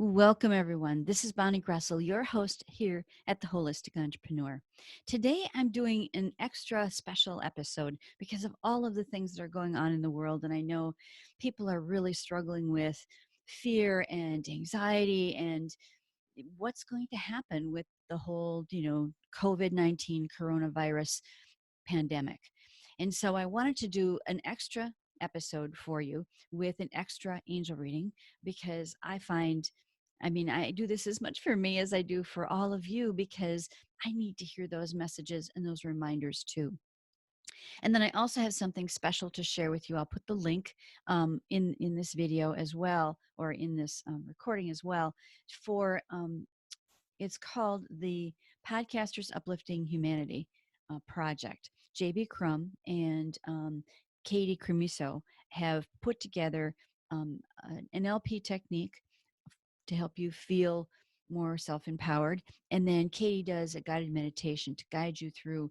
Welcome, everyone. This is Bonnie Groessl, your host here at The Holistic Entrepreneur. Today, I'm doing an extra special episode because of all of the things that are going on in the world. And I know people are really struggling with fear and anxiety and what's going to happen with the whole, COVID-19 coronavirus pandemic. And so I wanted to do an extra episode for you with an extra angel reading because I do this as much for me as I do for all of you because I need to hear those messages and those reminders too. And then I also have something special to share with you. I'll put the link in this video as well, or in this recording as well, for it's called the Podcasters Uplifting Humanity project. JB Crum and Katie Krimitsos have put together an LP technique to help you feel more self-empowered. And then Katie does a guided meditation to guide you through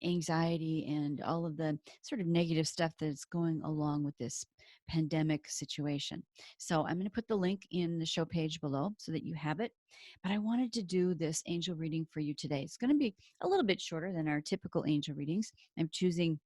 anxiety and all of the sort of negative stuff that's going along with this pandemic situation. So I'm going to put the link in the show page below so that you have it. But I wanted to do this angel reading for you today. It's going to be a little bit shorter than our typical angel readings. I'm choosing,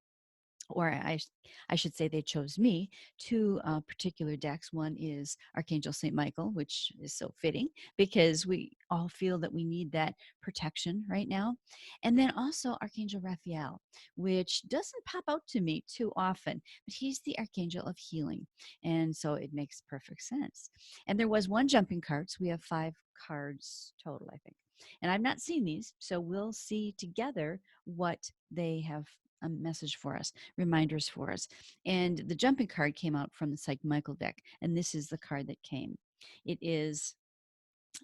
or I should say they chose me, two particular decks. One is Archangel St. Michael, which is so fitting because we all feel that we need that protection right now. And then also Archangel Raphael, which doesn't pop out to me too often, but he's the Archangel of healing. And so it makes perfect sense. And there was one jumping card, so we have 5 cards total, I think. And I've not seen these, so we'll see together what they have a message for us, reminders for us. And the jumping card came out from the St. Michael deck, and this is the card that came. It is,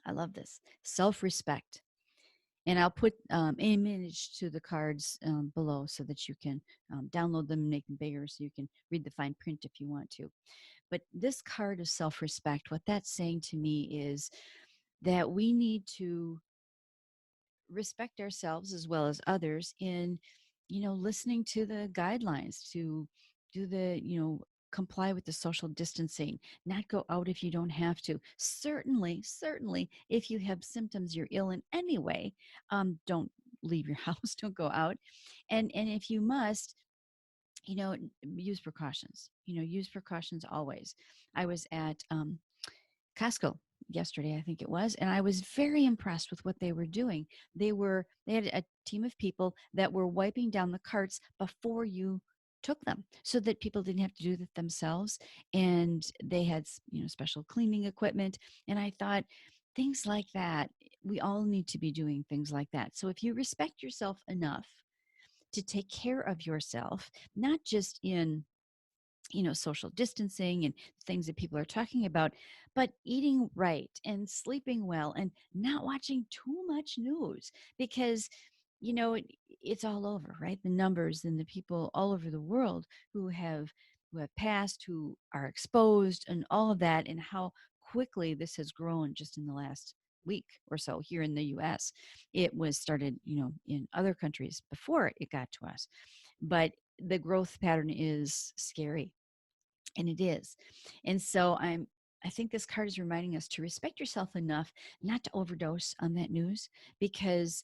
I love this, self-respect. And I'll put an image to the cards below so that you can download them and make them bigger so you can read the fine print if you want to. But this card of self-respect, what that's saying to me is that we need to respect ourselves as well as others in, listening to the guidelines, to do the, comply with the social distancing, not go out if you don't have to. Certainly, if you have symptoms, you're ill in any way, don't leave your house, don't go out. And if you must, use precautions, use precautions always. I was at Costco yesterday, I think it was, and I was very impressed with what they were doing. They had a team of people that were wiping down the carts before you took them so that people didn't have to do that themselves. And they had, special cleaning equipment. And I thought, things like that, we all need to be doing things like that. So if you respect yourself enough to take care of yourself, not just in social distancing and things that people are talking about, but eating right and sleeping well and not watching too much news because, it's all over, right? The numbers and the people all over the world who have passed, who are exposed and all of that, and how quickly this has grown just in the last week or so here in the US. It was started, in other countries before it got to us. But the growth pattern is scary, and it is. And so I think this card is reminding us to respect yourself enough not to overdose on that news because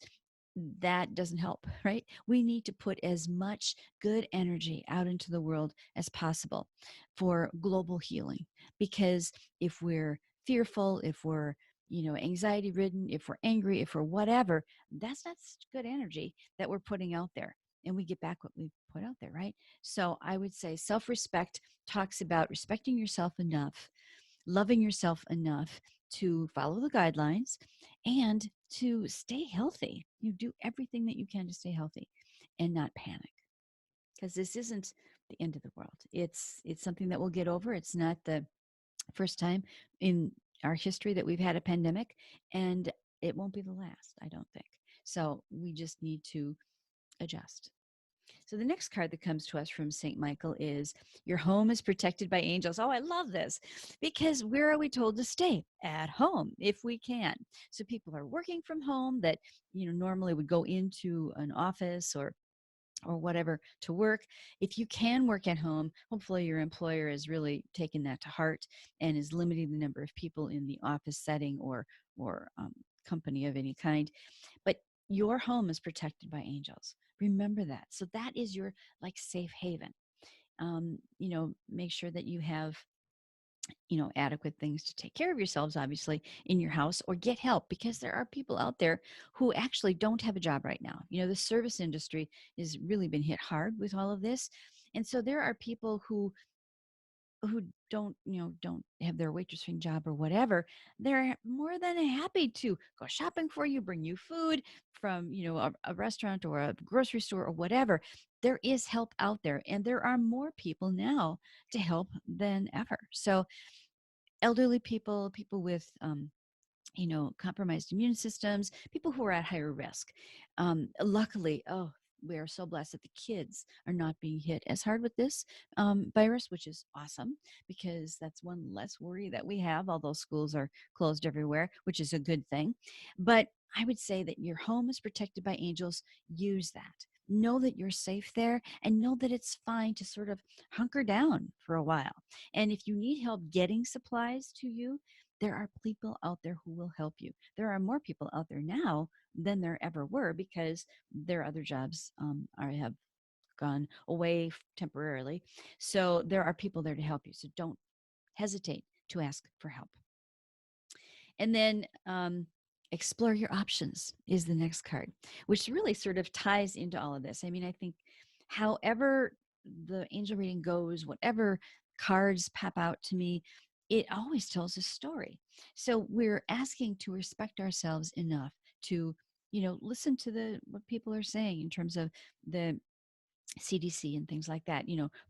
that doesn't help, right? We need to put as much good energy out into the world as possible for global healing. Because if we're fearful, if we're, anxiety ridden, if we're angry, if we're whatever, that's not such good energy that we're putting out there. And we get back what we put out there, right? So I would say self respect talks about respecting yourself enough, loving yourself enough to follow the guidelines and to stay healthy. You do everything that you can to stay healthy and not panic, because this isn't the end of the world. It's something that we'll get over. It's not the first time in our history that we've had a pandemic, and it won't be the last, I don't think. So we just need to adjust. So the next card that comes to us from St. Michael is your home is protected by angels. Oh, I love this because where are we told to stay? At home, if we can. So people are working from home that, normally would go into an office or or whatever to work. If you can work at home, hopefully your employer is really taking that to heart and is limiting the number of people in the office setting or company of any kind. But your home is protected by angels. Remember that. So that is your like safe haven. Make sure that you have adequate things to take care of yourselves, obviously, in your house, or get help, because there are people out there who actually don't have a job right now. The service industry has really been hit hard with all of this. And so there are people who don't have their waitressing job or whatever. They're more than happy to go shopping for you, bring you food from a restaurant or a grocery store or whatever. There is help out there, and there are more people now to help than ever. So elderly people with compromised immune systems, people who are at higher risk. Luckily, we are so blessed that the kids are not being hit as hard with this virus, which is awesome, because that's one less worry that we have, although schools are closed everywhere, which is a good thing. But I would say that your home is protected by angels. Use that. Know that you're safe there, and know that it's fine to sort of hunker down for a while. And if you need help getting supplies to you, there are people out there who will help you. There are more people out there now than there ever were, because their other jobs have gone away temporarily. So there are people there to help you. So don't hesitate to ask for help. And then explore your options is the next card, which really sort of ties into all of this. I mean, I think however the angel reading goes, whatever cards pop out to me, it always tells a story. So we're asking to respect ourselves enough to, listen to what people are saying in terms of the CDC and things like that.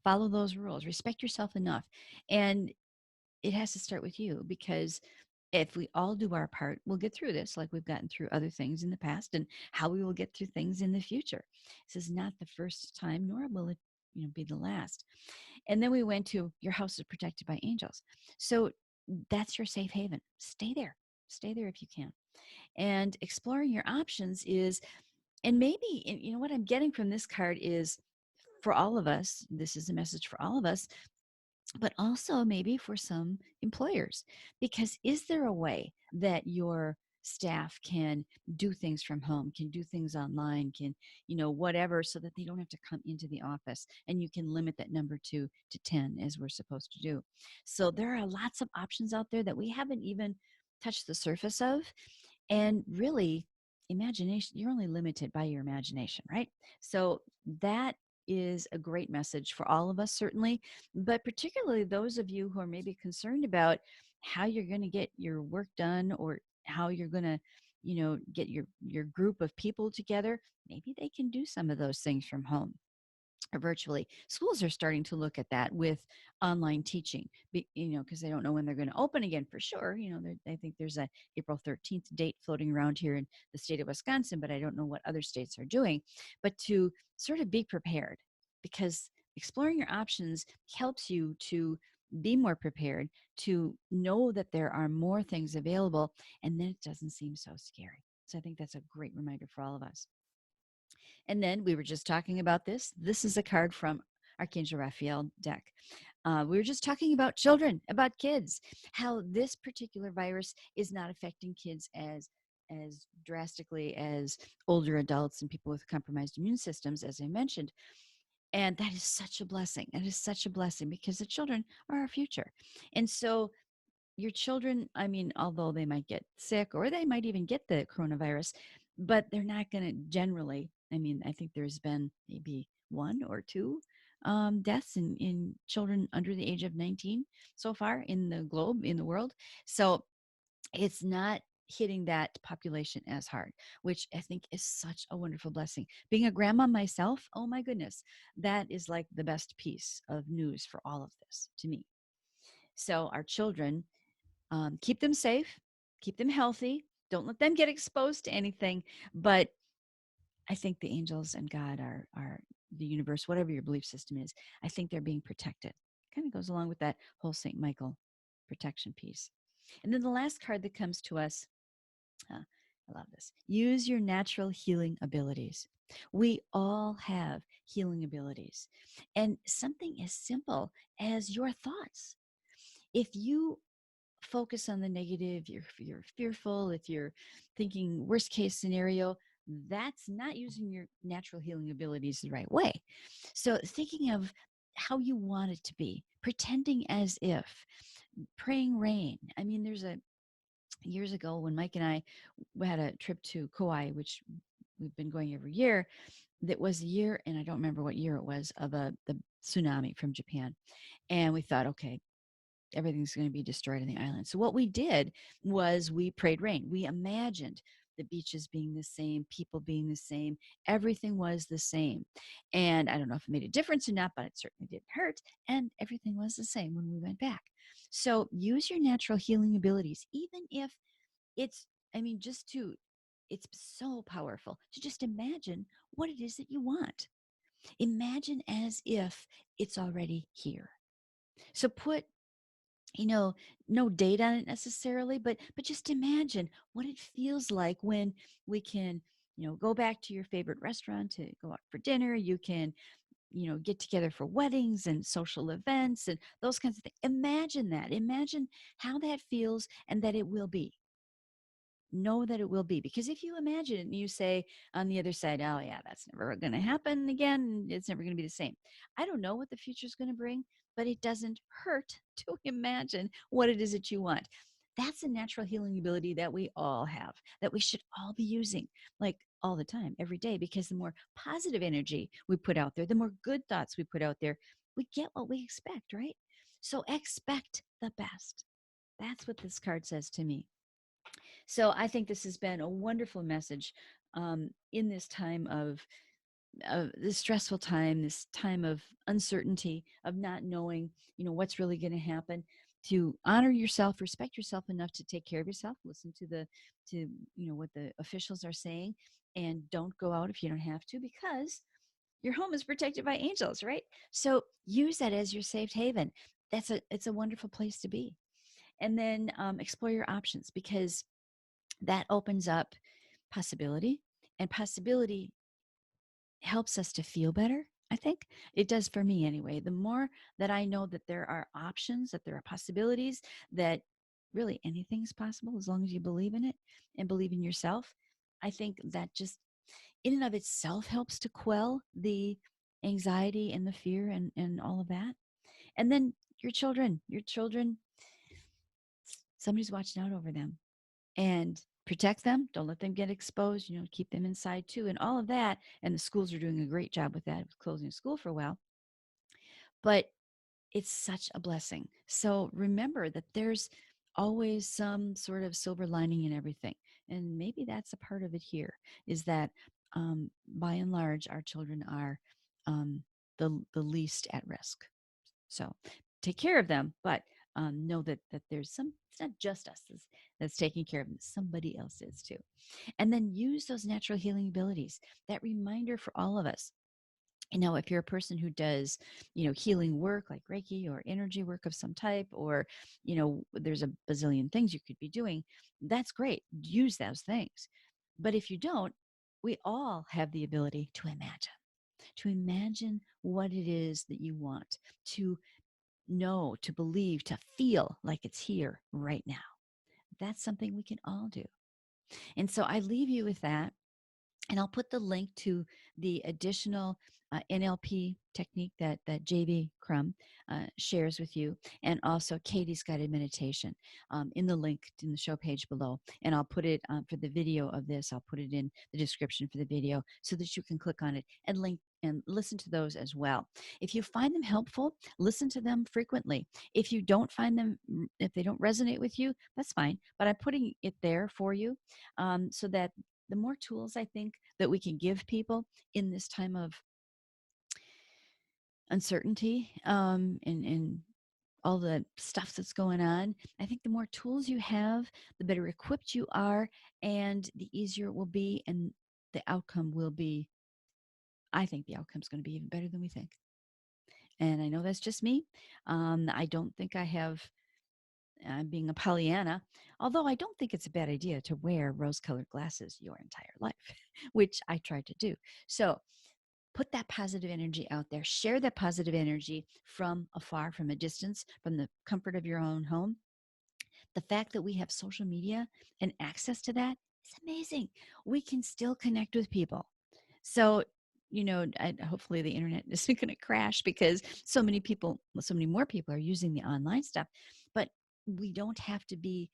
Follow those rules, respect yourself enough. And it has to start with you, because if we all do our part, we'll get through this like we've gotten through other things in the past, and how we will get through things in the future. This is not the first time, nor will it be the last. And then we went to your house is protected by angels. So that's your safe haven. Stay there. Stay there if you can. And exploring your options is, and maybe, what I'm getting from this card is, for all of us, this is a message for all of us, but also maybe for some employers. Because is there a way that your staff can do things from home, can do things online, can, whatever, so that they don't have to come into the office, and you can limit that number to 10, as we're supposed to do. So there are lots of options out there that we haven't even touched the surface of. And really, imagination, you're only limited by your imagination, right? So that is a great message for all of us, certainly, but particularly those of you who are maybe concerned about how you're going to get your work done, or how you're going to get your group of people together. Maybe they can do some of those things from home or virtually. Schools are starting to look at that with online teaching, because they don't know when they're going to open again for sure. I think there's a April 13th date floating around here in the state of Wisconsin, but I don't know what other states are doing. But to sort of be prepared, because exploring your options helps you to be more prepared, to know that there are more things available, and then it doesn't seem so scary. So I think that's a great reminder for all of us. And then we were just talking about this. This is a card from Archangel Rapheal deck. We were just talking about children, about kids, how this particular virus is not affecting kids as drastically as older adults and people with compromised immune systems, as I mentioned. And that is such a blessing. That is such a blessing, because the children are our future. And so your children, I mean, although they might get sick, or they might even get the coronavirus, but they're not going to generally. I mean, I think there's been maybe one or two deaths in children under the age of 19 so far in the globe, in the world. So it's not hitting that population as hard, which I think is such a wonderful blessing. Being a grandma myself, oh my goodness, that is like the best piece of news for all of this to me. So our children, keep them safe, keep them healthy. Don't let them get exposed to anything. But I think the angels and God are the universe, whatever your belief system is. I think they're being protected. Kind of goes along with that whole St. Michael protection piece. And then the last card that comes to us, I love this. Use your natural healing abilities. We all have healing abilities. And something as simple as your thoughts. If you focus on the negative, you're fearful, if you're thinking worst case scenario, that's not using your natural healing abilities the right way. So thinking of how you want it to be, pretending as if, praying rain. I mean, there's a years ago when Mike and I had a trip to Kauai, which we've been going every year. That was the year, and I don't remember what year it was, of the tsunami from Japan. And we thought, okay, everything's going to be destroyed on the island. So what we did was we prayed rain. We imagined the beaches being the same, people being the same, everything was the same. And I don't know if it made a difference or not, but it certainly didn't hurt. And everything was the same when we went back. So use your natural healing abilities, even if it's, I mean, just to, it's so powerful to just imagine what it is that you want. Imagine as if it's already here. So put, you know, no date on it necessarily, but just imagine what it feels like when we can, go back to your favorite restaurant to go out for dinner. You can, get together for weddings and social events and those kinds of things. Imagine that. Imagine how that feels and that it will be. Know that it will be, because if you imagine it and you say on the other side, oh yeah, that's never going to happen again, it's never going to be the same. I don't know what the future is going to bring, but it doesn't hurt to imagine what it is that you want. That's a natural healing ability that we all have, that we should all be using, like all the time, every day, because the more positive energy we put out there, the more good thoughts we put out there, we get what we expect, right? So expect the best. That's what this card says to me. So I think this has been a wonderful message in this time of this stressful time, this time of uncertainty, of not knowing, what's really going to happen. To honor yourself, respect yourself enough to take care of yourself. Listen to what the officials are saying, and don't go out if you don't have to, because your home is protected by angels, right? So use that as your safe haven. It's a wonderful place to be. And then explore your options, because that opens up possibility, and possibility helps us to feel better. I think it does for me anyway. The more that I know that there are options, that there are possibilities, that really anything's possible as long as you believe in it and believe in yourself, I think that just in and of itself helps to quell the anxiety and the fear and all of that. And then your children, somebody's watching out over them, and protect them. Don't let them get exposed, keep them inside too, and all of that. And the schools are doing a great job with that, with closing school for a while. But it's such a blessing. So remember that there's always some sort of silver lining in everything. And maybe that's a part of it here, is that by and large, our children are the least at risk. So take care of them, but know that there's it's not just us that's taking care of them. Somebody else is too. And then use those natural healing abilities. That reminder for all of us. If you're a person who does, healing work like Reiki or energy work of some type, or, there's a bazillion things you could be doing, that's great. Use those things. But if you don't, we all have the ability to imagine what it is that you want, to know, to believe, to feel like it's here right now. That's something we can all do. And so I leave you with that. And I'll put the link to the additional NLP technique that JV Crum shares with you, and also Katie's guided meditation in the link in the show page below. And I'll put it for the video of this. I'll put it in the description for the video so that you can click on it and link and listen to those as well. If you find them helpful, listen to them frequently. If you don't find them, if they don't resonate with you, that's fine. But I'm putting it there for you so that the more tools I think that we can give people in this time of uncertainty and all the stuff that's going on, I think the more tools you have, the better equipped you are, and the easier it will be, and the outcome will be, I think the outcome is going to be even better than we think. And I know that's just me. I don't think I have being a Pollyanna, although I don't think it's a bad idea to wear rose-colored glasses your entire life, which I try to do. So put that positive energy out there. Share that positive energy from afar, from a distance, from the comfort of your own home. The fact that we have social media and access to that is amazing. We can still connect with people. So, hopefully the internet isn't going to crash because so many people, so many more people are using the online stuff. But we don't have to be,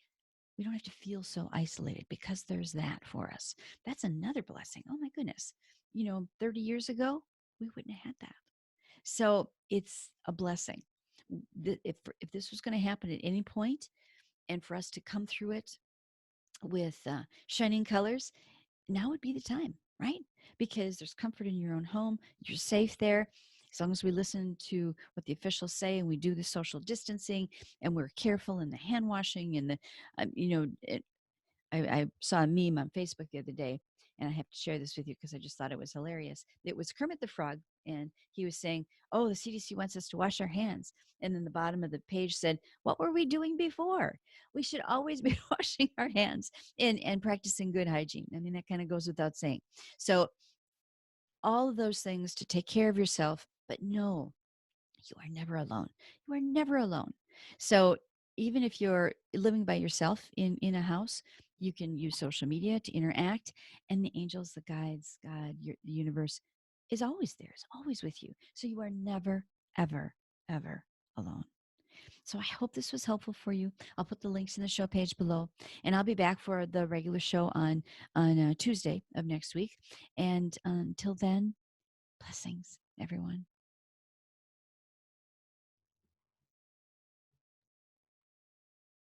we don't have to feel so isolated because there's that for us. That's another blessing. Oh my goodness. 30 years ago, we wouldn't have had that. So it's a blessing. If this was going to happen at any point, and for us to come through it with shining colors, now would be the time, right? Because there's comfort in your own home. You're safe there. As long as we listen to what the officials say and we do the social distancing and we're careful in the hand washing and I saw a meme on Facebook the other day, and I have to share this with you because I just thought it was hilarious. It was Kermit the Frog, and he was saying, "Oh, the CDC wants us to wash our hands." And then the bottom of the page said, "What were we doing before? We should always be washing our hands and practicing good hygiene." I mean, that kind of goes without saying. So all of those things to take care of yourself, but no, you are never alone. You are never alone. So even if you're living by yourself in a house, you can use social media to interact, and the angels, the guides, God, the universe is always there, is always with you. So you are never, ever, ever alone. So I hope this was helpful for you. I'll put the links in the show page below, and I'll be back for the regular show on Tuesday of next week. And until then, blessings, everyone.